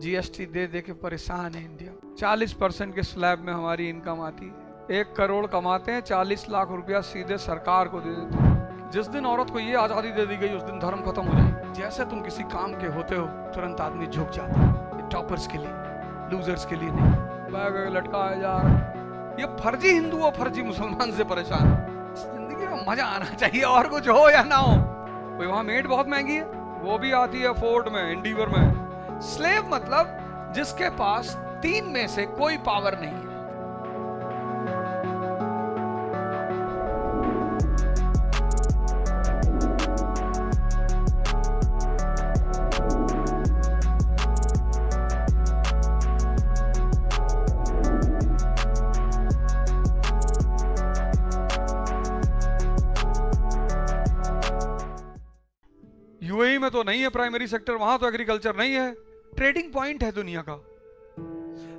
GST दे दे के परेशान है इंडिया। 40% के स्लैब में हमारी इनकम आती है। 1 करोड़ कमाते हैं, 40 लाख रुपया सीधे सरकार को दे देते हैं। जिस दिन औरत को ये आज़ादी दे दी गई उस दिन धर्म खत्म हो जाए। जैसे तुम किसी काम के होते हो तुरंत आदमी झुक जाता है। टॉपर्स के लिए, लूजर्स के लिए नहीं। बैग लटकाया जा रहा, ये फर्जी हिंदू और फर्जी मुसलमान से परेशान। जिंदगी में मजा आना चाहिए, और कुछ हो या ना हो। कोई वहां मेड बहुत महंगी है, वो भी आती है फोर्ड में, इंडिवर में। स्लेव मतलब जिसके पास 3 में से कोई पावर नहीं है। यूएई में तो नहीं है प्राइमरी सेक्टर, वहां तो एग्रीकल्चर नहीं है। ट्रेडिंग पॉइंट है दुनिया का।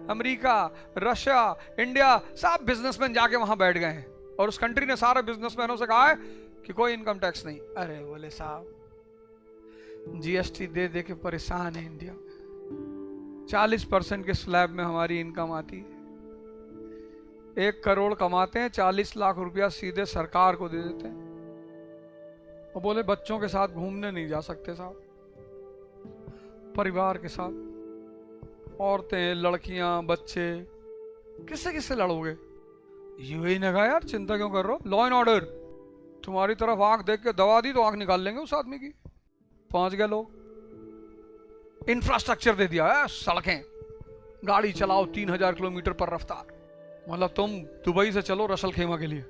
अमेरिका, रशिया, इंडिया, सब बिजनेसमैन जाके वहां बैठ गए हैं और उस कंट्री ने सारे बिजनेसमैनों से कहा है कि कोई इनकम टैक्स नहीं। अरे बोले साहब, जीएसटी दे दे के परेशान है इंडिया। 40% के स्लैब में हमारी इनकम आती है। 1 करोड़ कमाते हैं, 40 लाख रुपया सीधे सरकार को दे देते हैं। और बोले बच्चों के साथ घूमने नहीं जा सकते साहब, परिवार के साथ, औरतें, लड़कियां, बच्चे, किससे किससे लड़ोगे? यूएई ने कहा यार चिंता क्यों कर रहे हो, लॉ एंड ऑर्डर, तुम्हारी तरफ आंख देख के दबा दी तो आंख निकाल लेंगे उस आदमी की। 5 गए लोग। इंफ्रास्ट्रक्चर दे दिया है, सड़कें, गाड़ी चलाओ 3000 किलोमीटर पर रफ्तार। मतलब तुम दुबई से चलो रसल खेमा के लिए,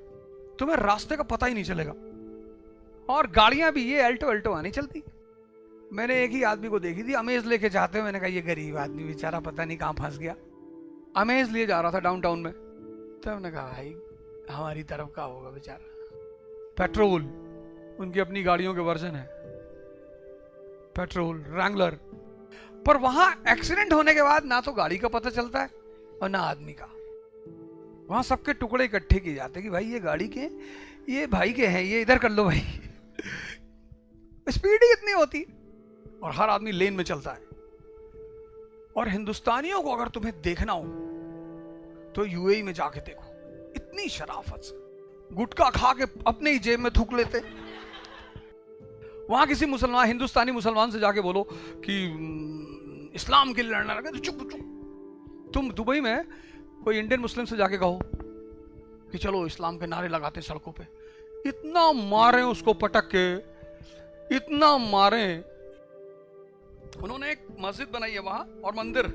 तुम्हें रास्ते का पता ही नहीं चलेगा। और गाड़ियां भी ये अल्टो अल्टो आनी चलती। मैंने एक ही आदमी को देखी थी अमेज लेके जाते हुए, मैंने कहा ये गरीब आदमी बेचारा पता नहीं कहां फंस गया। अमेज लिए जा रहा था डाउनटाउन में, तो हमने कहा भाई हमारी तरफ का होगा बेचारा। पेट्रोल, उनकी अपनी गाड़ियों के वर्जन है पेट्रोल, रैंगलर। पर वहां एक्सीडेंट होने के बाद ना तो गाड़ी का पता चलता है और ना आदमी का। वहां सबके टुकड़े इकट्ठे किए जाते कि भाई ये गाड़ी के, ये भाई के हैं, ये इधर कर लो भाई। स्पीड ही इतनी होती और हर आदमी लेन में चलता है। और हिंदुस्तानियों को अगर तुम्हें देखना हो तो यूएई में जाके देखो, इतनी शराफत से गुटखा खा के अपने ही जेब में थूक लेते। वहां किसी मुसलमान, हिंदुस्तानी मुसलमान से जाके बोलो कि इस्लाम के लिए लड़ना लगे तो चुप चुप। तुम दुबई में कोई इंडियन मुस्लिम से जाके कहो कि चलो इस्लाम के नारे लगाते सड़कों पे, इतना मारे उसको पटक के, इतना मारे। उन्होंने एक मस्जिद बनाई है वहां और मंदिर,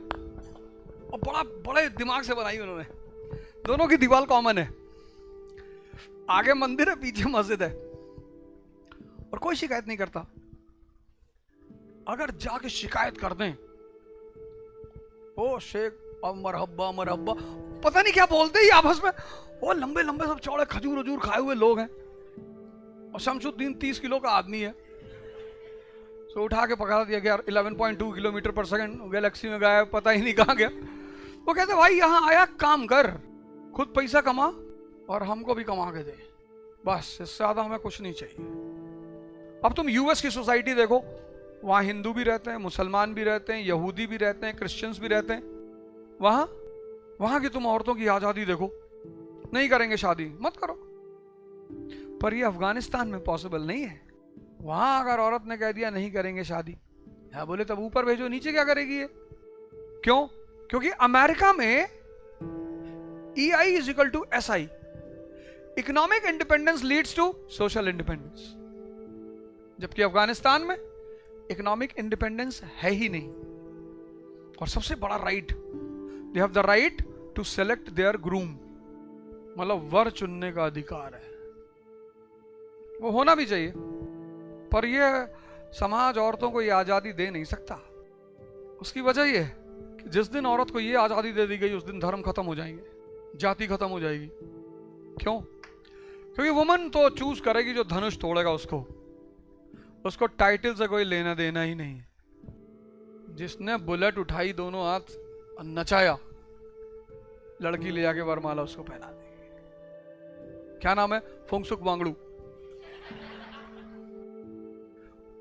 और बड़ा बड़े दिमाग से बनाई उन्होंने। दोनों की दीवार कॉमन है, आगे मंदिर है, पीछे मस्जिद है, और कोई शिकायत नहीं करता। अगर जाके शिकायत कर दें, ओ शेख अब मरहब्बा मरहब्बा, पता नहीं क्या बोलते ही आपस में। वो लंबे लंबे सब चौड़े खजूर वजूर खाए हुए लोग हैं, और शमशुद्दीन 30 किलो का आदमी है। तो उठा के पकड़ा दिया गया 11.2 किलोमीटर पर सेकंड, गैलेक्सी में गया, पता ही नहीं कहां गया। वो कहते भाई यहां आया काम कर, खुद पैसा कमा और हमको भी कमा के दे, बस इससे ज्यादा हमें कुछ नहीं चाहिए। अब तुम यूएस की सोसाइटी देखो, वहां हिंदू भी रहते हैं, मुसलमान भी रहते हैं, यहूदी भी रहते हैं, क्रिश्चियंस भी रहते हैं। वहां की तुम औरतों की आजादी देखो, नहीं करेंगे शादी मत करो। पर ये अफगानिस्तान में पॉसिबल नहीं है। वहां अगर औरत ने कह दिया नहीं करेंगे शादी, हाँ बोले तब ऊपर भेजो, नीचे क्या करेगी ये? क्यों? क्योंकि अमेरिका में EI is equal to SI, economic independence leads to social independence. जबकि अफगानिस्तान में इकोनॉमिक इंडिपेंडेंस है ही नहीं। और सबसे बड़ा right, they have the right to select their groom, मतलब वर चुनने का अधिकार है। वो होना भी चाहिए, पर यह समाज औरतों को यह आजादी दे नहीं सकता। उसकी वजह यह है कि जिस दिन औरत को यह आजादी दे दी गई उस दिन धर्म खत्म हो जाएंगे, जाति खत्म हो जाएगी। क्यों? क्योंकि वुमन तो चूज करेगी जो धनुष तोड़ेगा उसको टाइटल से कोई लेना देना ही नहीं। जिसने बुलेट उठाई दोनों हाथ और नचाया, लड़की ले जाके वरमाला उसको पहना दी। क्या नाम है? फुंगसुक वांगड़ू।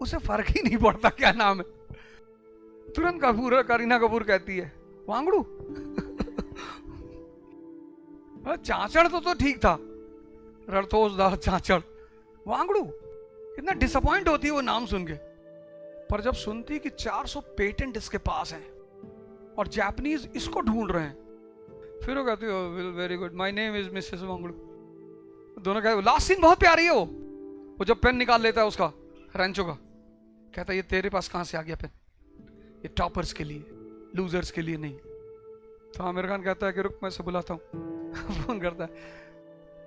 उसे फर्क ही नहीं पड़ता क्या नाम है, तुरंत करीना कपूर कहती है वांगड़ू। चाचड़ तो ठीक था, रणथोसदास चाचड़, वांगड़ू। कितना डिसअपॉइंट होती है वो नाम सुन के। पर जब सुनती कि 400 पेटेंट इसके पास हैं और जापानीज इसको ढूंढ रहे हैं, फिर वो कहती है very good, my name is Mrs Wangdu. दोनों कहते, लास्ट सीन बहुत प्यारी है। वो जब पेन निकाल लेता है उसका, रेंचो का, कहता है ये तेरे पास कहां से आ गया पेन, ये टॉपर्स के लिए, लूजर्स के लिए नहीं। तो आमिर खान कहता है कि रुक मैं से बुलाता हूँ। फोन करता है,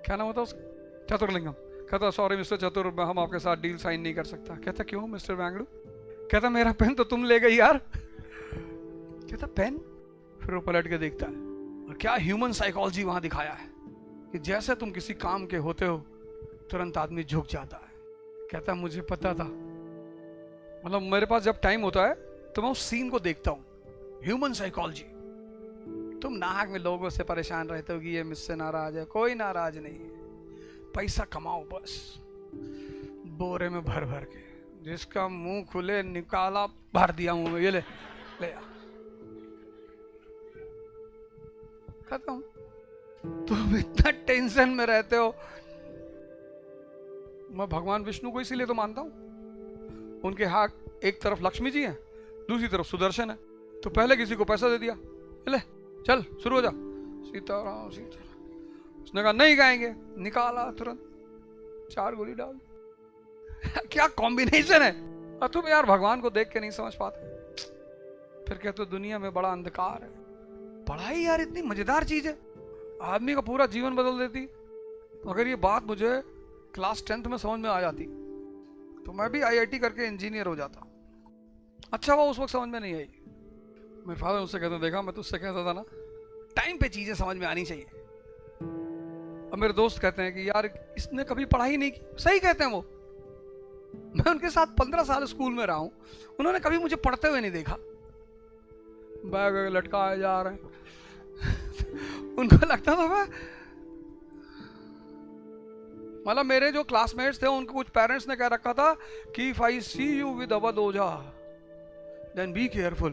क्या नाम होता है उसका, चतुर्लिंगम। कहता सॉरी मिस्टर चतुर, हम आपके साथ डील साइन नहीं कर सकता। कहता क्यों मिस्टर वांगड़ू? कहता मेरा पेन तो तुम ले गई यार। कहता पेन? फिर वो पलट के देखता है और क्या ह्यूमन साइकोलॉजी वहां दिखाया है कि जैसे तुम किसी काम के होते हो तुरंत आदमी झुक जाता है। कहता मुझे पता था, मतलब मेरे पास जब टाइम होता है तो मैं उस सीन को देखता हूं। Human psychology. तुम नाहक में लोगों से परेशान रहते हो कि ये मुझसे नाराज है, कोई नाराज नहीं है, पैसा कमाओ बस, बोरे में भर भर के, जिसका मुंह खुले निकाला भर दिया मुंह में, ये ले ले खत्म। तुम इतना टेंशन में रहते हो। मैं भगवान विष्णु को इसीलिए तो मानता हूं, उनके हाथ एक तरफ लक्ष्मी जी हैं, दूसरी तरफ सुदर्शन है। तो पहले किसी को पैसा दे दिया, ले चल शुरू हो जा, सीताराम सीताराम। उसने कहा नहीं गाएंगे, निकाला तुरंत 4 गोली डाल। क्या कॉम्बिनेशन है। और तुम यार भगवान को देख के नहीं समझ पाते, फिर कहते हो दुनिया में बड़ा अंधकार है। पढ़ाई यार इतनी मजेदार चीज है, आदमी का पूरा जीवन बदल देती। अगर ये बात मुझे क्लास 10th में समझ में आ जाती तो मैं भी IIT करके इंजीनियर हो जाता। अच्छा वो उस वक्त समझ में नहीं आई। मेरे फादर उससे कहते, देखा मैं तुझसे कहता था ना, टाइम पे चीजें समझ में आनी चाहिए। अब मेरे दोस्त कहते हैं कि यार इसने कभी पढ़ाई नहीं की। सही कहते हैं वो। मैं उनके साथ 15 साल स्कूल में रहा हूं, उन्होंने कभी मुझे पढ़ते हुए नहीं देखा। बैग लटकाए जा रहे हैं। उनको लगता था मैं, मतलब मेरे जो क्लासमेट्स थे उनको कुछ पेरेंट्स ने कह रखा था कि if I see you with Avadh Ojha then be careful.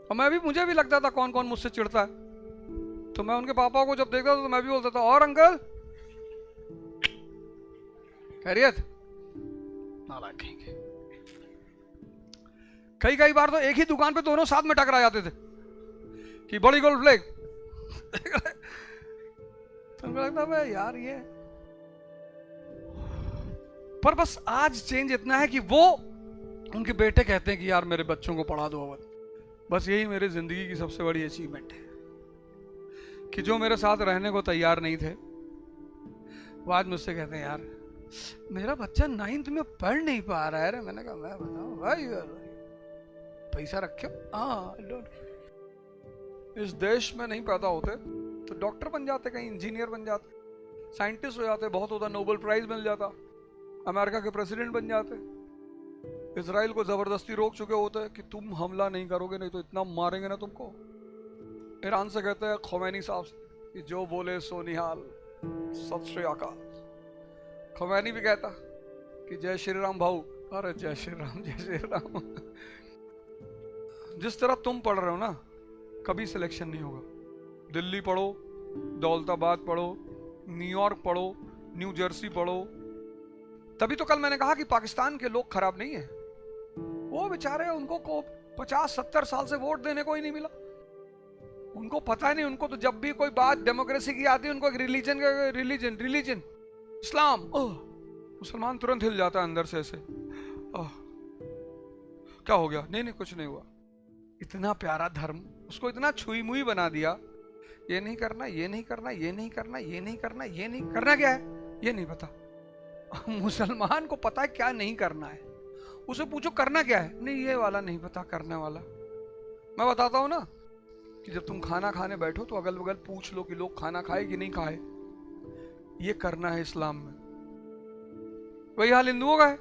और मैं भी, मुझे भी लगता था कौन कौन मुझसे चिढ़ता है। तो मैं उनके पापा को जब देखता था तो मैं भी बोलता था, और अंकल खैरियत। नालायक कहेंगे। कई बार तो एक ही दुकान पे दोनों साथ में टकरा जाते थे कि बड़ी गोल्ड फ्लैग। तो मुझे लगता है यार ये, पर बस आज चेंज इतना है कि वो उनके बेटे कहते हैं कि यार मेरे बच्चों को पढ़ा दो अवध। बस यही मेरी जिंदगी की सबसे बड़ी अचीवमेंट है कि जो मेरे साथ रहने को तैयार नहीं थे वो आज मुझसे कहते हैं यार मेरा बच्चा 9th में पढ़ नहीं पा रहा है। मैंने कहा मैं बताऊं भाई, पैसा रखे हाँ, इस देश में नहीं पैदा होते तो डॉक्टर बन जाते, कहीं इंजीनियर बन जाते, साइंटिस्ट हो जाते, बहुत होता, नोबेल प्राइज मिल जाता, अमेरिका के प्रेसिडेंट बन जाते। इजराइल को जबरदस्ती रोक चुके होते कि तुम हमला नहीं करोगे, नहीं तो इतना मारेंगे ना तुमको। ईरान से कहते हैं खोमैनी साहब कि जो बोले सो निहाल, सत श्री अकाल। खोमैनी भी कहता कि जय श्री राम भाऊ। अरे जय श्री राम, जय श्री राम। जिस तरह तुम पढ़ रहे हो ना, कभी सिलेक्शन नहीं होगा। दिल्ली पढ़ो, दौलताबाद पढ़ो, न्यूयॉर्क पढ़ो, न्यू जर्सी पढ़ो। तभी तो कल मैंने कहा कि पाकिस्तान के लोग खराब नहीं है, वो बेचारे उनको को 50-70 साल से वोट देने को ही नहीं मिला। उनको पता ही नहीं, उनको तो जब भी कोई बात डेमोक्रेसी की आती है उनको एक रिलीजन इस्लाम, मुसलमान तुरंत हिल जाता है अंदर से ऐसे। क्या हो गया? नहीं कुछ नहीं हुआ। इतना प्यारा धर्म, उसको इतना छुई मुई बना दिया। ये नहीं करना, ये नहीं करना, ये नहीं करना, ये नहीं करना, ये नहीं करना। क्या है ये नहीं पता। मुसलमान को पता है क्या नहीं करना है, उसे पूछो करना क्या है, नहीं ये वाला नहीं पता, करने वाला। मैं बताता हूं ना कि जब तुम खाना खाने बैठो तो अगल बगल पूछ लो कि लोग खाना खाए कि नहीं खाए। ये करना है इस्लाम में, वही हाल हिंदुओं का है।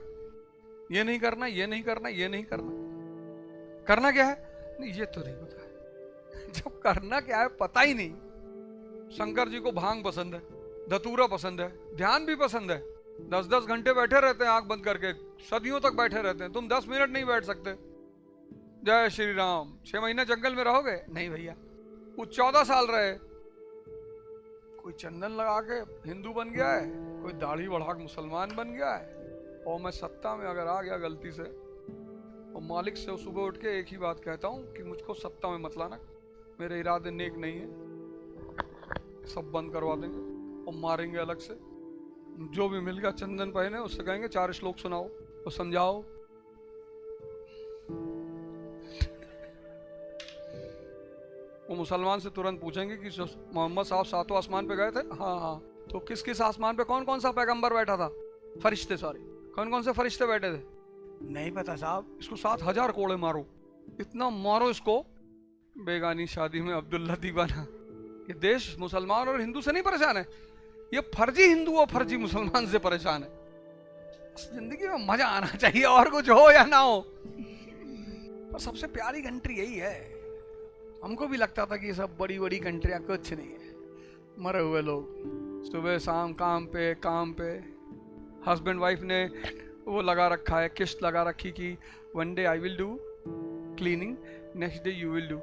ये नहीं करना, ये नहीं करना, ये नहीं करना। करना क्या है नहीं ये तो नहीं पता है। जब करना क्या है पता ही नहीं। शंकर जी को भांग पसंद है, धतूरा पसंद है, ध्यान भी पसंद है। 10-10 घंटे बैठे रहते हैं आंख बंद करके, सदियों तक बैठे रहते हैं। तुम 10 मिनट नहीं बैठ सकते। जय श्री राम। 6 महीने जंगल में रहोगे? नहीं भैया। वो 14 साल रहे, कोई चंदन लगा के हिंदू बन गया है, कोई दाढ़ी बढ़ा के मुसलमान बन गया है, और मैं सत्ता में अगर आ गया गलती से, और मालिक से सुबह उठ के एक ही बात कहता हूँ कि मुझको सत्ता में मत लाना, मेरे इरादे नेक नहीं है, सब बंद करवा देंगे और मारेंगे अलग से। जो भी मिल गया चंदन पहने उससे कहेंगे 4 श्लोक सुनाओ और समझाओ। वो मुसलमान से तुरंत पूछेंगे कि मोहम्मद साहब 7वें आसमान पे गए थे? हाँ हाँ। तो किस किस आसमान पे कौन कौन सा पैगंबर बैठा था? फरिश्ते, सॉरी, कौन कौन से फरिश्ते बैठे थे? नहीं पता साहब। इसको 7000 कोड़े मारो, इतना मारो इसको। बेगानी शादी में अब्दुल्ला दीवाना। ये देश मुसलमान और हिंदू से नहीं परेशान है, ये फर्जी हिंदू और फर्जी मुसलमान से परेशान है। जिंदगी में मजा आना चाहिए, और कुछ हो या ना हो, और सबसे प्यारी कंट्री यही है। हमको भी लगता था कि ये सब बड़ी बड़ी कंट्रियां कुछ नहीं है, मरे हुए लोग सुबह शाम काम पे। हस्बैंड वाइफ ने वो लगा रखा है, किस्त लगा रखी कि one day I will do cleaning, next day you will do.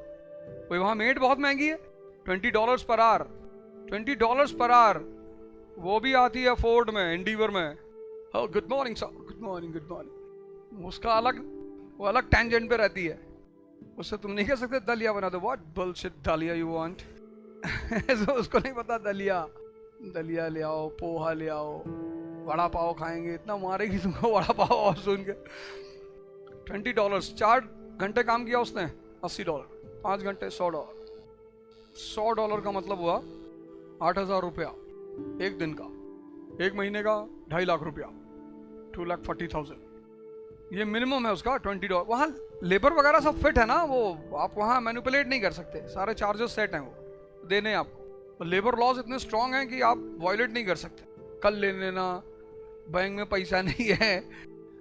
वहाँ मेड बहुत महंगी है, $20 पर आवर, $20 पर आवर। वो भी आती है फोर्ड में, एंडीवर में। oh, good morning sir, good morning, good morning. उसका अलग, वो अलग टेंजेंट पे रहती है। उससे तुम नहीं कह सकते दलिया बना दो, व्हाट बुलशिट दलिया यू वांट। उसको नहीं पता दलिया, दलिया ले आओ, पोहा ले आओ, वड़ा पाव खाएंगे, इतना मारेगी तुमको वड़ा पाव और सुन के। $20, 4 घंटे काम किया उसने, $80, 5 घंटे $100। $100 का मतलब हुआ 8000 रुपया एक दिन का, एक महीने का 2.5 लाख रुपया, 2,40,000। ये मिनिमम है उसका $20। वहाँ लेबर वगैरह सब फिट है ना, वो आप वहाँ मैनिपुलेट नहीं कर सकते, सारे चार्जेस सेट हैं वो देने आपको। लेबर लॉज इतने स्ट्रांग हैं कि आप वायलेट नहीं कर सकते। कल ले लेना, बैंक में पैसा नहीं है,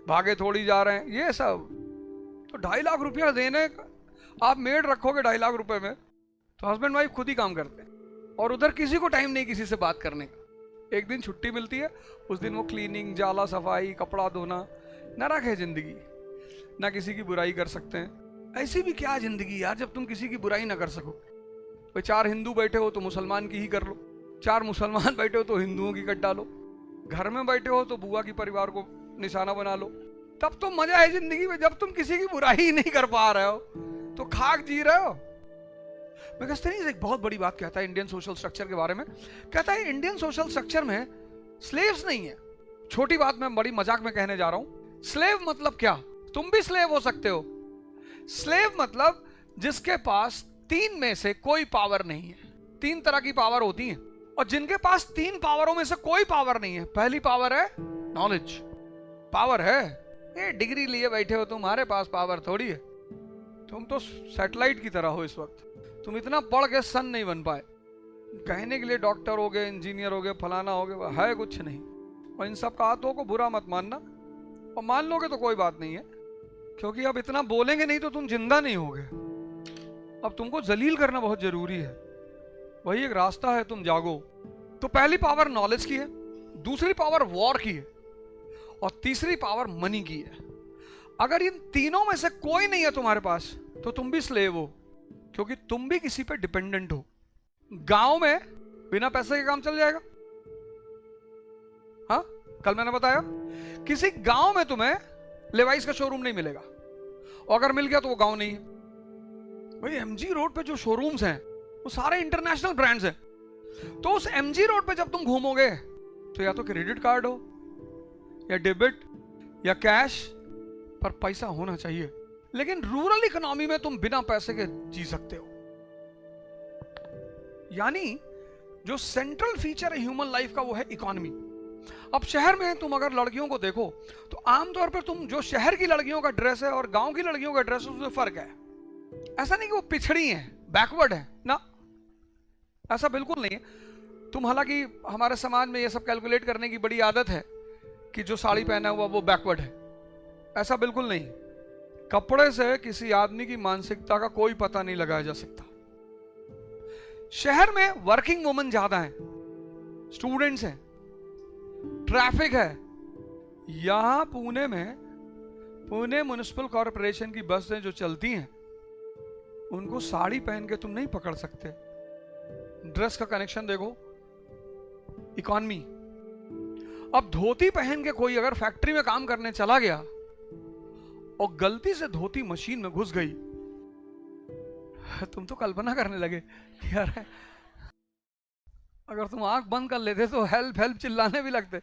भागे थोड़ी जा रहे हैं, ये सब। तो 2.5 लाख रुपया देने, आप मेड रखोगे 2.5 लाख रुपए में, तो हस्बैंड वाइफ खुद ही काम करते हैं, और उधर किसी को टाइम नहीं किसी से बात करने का। एक दिन छुट्टी मिलती है, उस दिन वो क्लीनिंग, जाला सफाई, कपड़ा धोना, नरक है जिंदगी। ना किसी की बुराई कर सकते हैं। ऐसी भी क्या जिंदगी यार जब तुम किसी की बुराई ना कर सको। भाई 4 हिंदू बैठे हो तो मुसलमान की ही कर लो, 4 मुसलमान बैठे हो तो हिंदुओं की कट डालो, घर में बैठे हो तो बुआ की परिवार को निशाना बना लो। तब तो मजा है जिंदगी में। जब तुम किसी की बुराई ही नहीं कर पा रहे हो तो खाक जी रहे हो। मेगास्थनीज एक बहुत बड़ी बात कहता है इंडियन सोशल स्ट्रक्चर के बारे में। कहता है इंडियन सोशल स्ट्रक्चर में स्लेव्स नहीं है। छोटी बात मैं बड़ी मजाक में कहने जा रहा हूं। स्लेव मतलब क्या? तुम भी स्लेव हो सकते हो। स्लेव मतलब जिसके पास 3 में से कोई पावर नहीं है। 3 तरह की पावर होती है, और जिनके पास 3 पावरों में से कोई पावर नहीं है। पहली पावर है नॉलेज, पावर है। ये डिग्री लिए बैठे हो, तुम्हारे पास पावर थोड़ी है। तुम तो सैटेलाइट की तरह हो इस वक्त। तुम इतना पढ़ के सन नहीं बन पाए। कहने के लिए डॉक्टर हो गए, इंजीनियर हो गए, फलाना हो गए, है कुछ नहीं। और इन सब बातों को बुरा मत मानना, और मान लोगे तो कोई बात नहीं है, क्योंकि अब इतना बोलेंगे नहीं तो तुम जिंदा नहीं होगे। अब तुमको जलील करना बहुत जरूरी है, वही एक रास्ता है, तुम जागो। तो पहली पावर नॉलेज की है, दूसरी पावर वॉर की है, और तीसरी पावर मनी की है। अगर इन तीनों में से कोई नहीं है तुम्हारे पास तो तुम भी स्लेव हो, क्योंकि तुम भी किसी पे डिपेंडेंट हो। गांव में बिना पैसे के काम चल जाएगा? हाँ, कल मैंने बताया किसी गांव में तुम्हें लेवाइस का शोरूम नहीं मिलेगा, और अगर मिल गया तो वो गांव नहीं है। भाई एमजी रोड पे जो शोरूम्स हैं वो सारे इंटरनेशनल ब्रांड्स हैं। तो उस एमजी रोड पे जब तुम घूमोगे तो या तो क्रेडिट कार्ड हो, या डेबिट, या कैश, पर पैसा होना चाहिए। लेकिन रूरल इकोनॉमी में तुम बिना पैसे के जी सकते हो। यानी जो सेंट्रल फीचर है ह्यूमन लाइफ का वो है इकोनॉमी। अब शहर में तुम अगर लड़कियों को देखो तो आमतौर पर तुम जो शहर की लड़कियों का ड्रेस है और गांव की लड़कियों का ड्रेस है उसमें फर्क है। ऐसा नहीं कि वो पिछड़ी है, बैकवर्ड है ना, ऐसा बिल्कुल नहीं है। तुम हालांकि हमारे समाज में ये सब कैलकुलेट करने की बड़ी आदत है कि जो साड़ी पहना हुआ वो बैकवर्ड है, ऐसा बिल्कुल नहीं। कपड़े से किसी आदमी की मानसिकता का कोई पता नहीं लगाया जा सकता। शहर में वर्किंग वुमन ज्यादा है, स्टूडेंट्स हैं, ट्रैफिक है। यहां पुणे में पुणे म्युनिसिपल कॉर्पोरेशन की बसें जो चलती हैं उनको साड़ी पहन के तुम नहीं पकड़ सकते। ड्रेस का कनेक्शन देखो, इकॉनमी। अब धोती पहन के कोई अगर फैक्ट्री में काम करने चला गया और गलती से धोती मशीन में घुस गई, तुम तो कल्पना करने लगे कि यार अगर तुम आंख बंद कर लेते तो हेल्प हेल्प चिल्लाने भी लगते।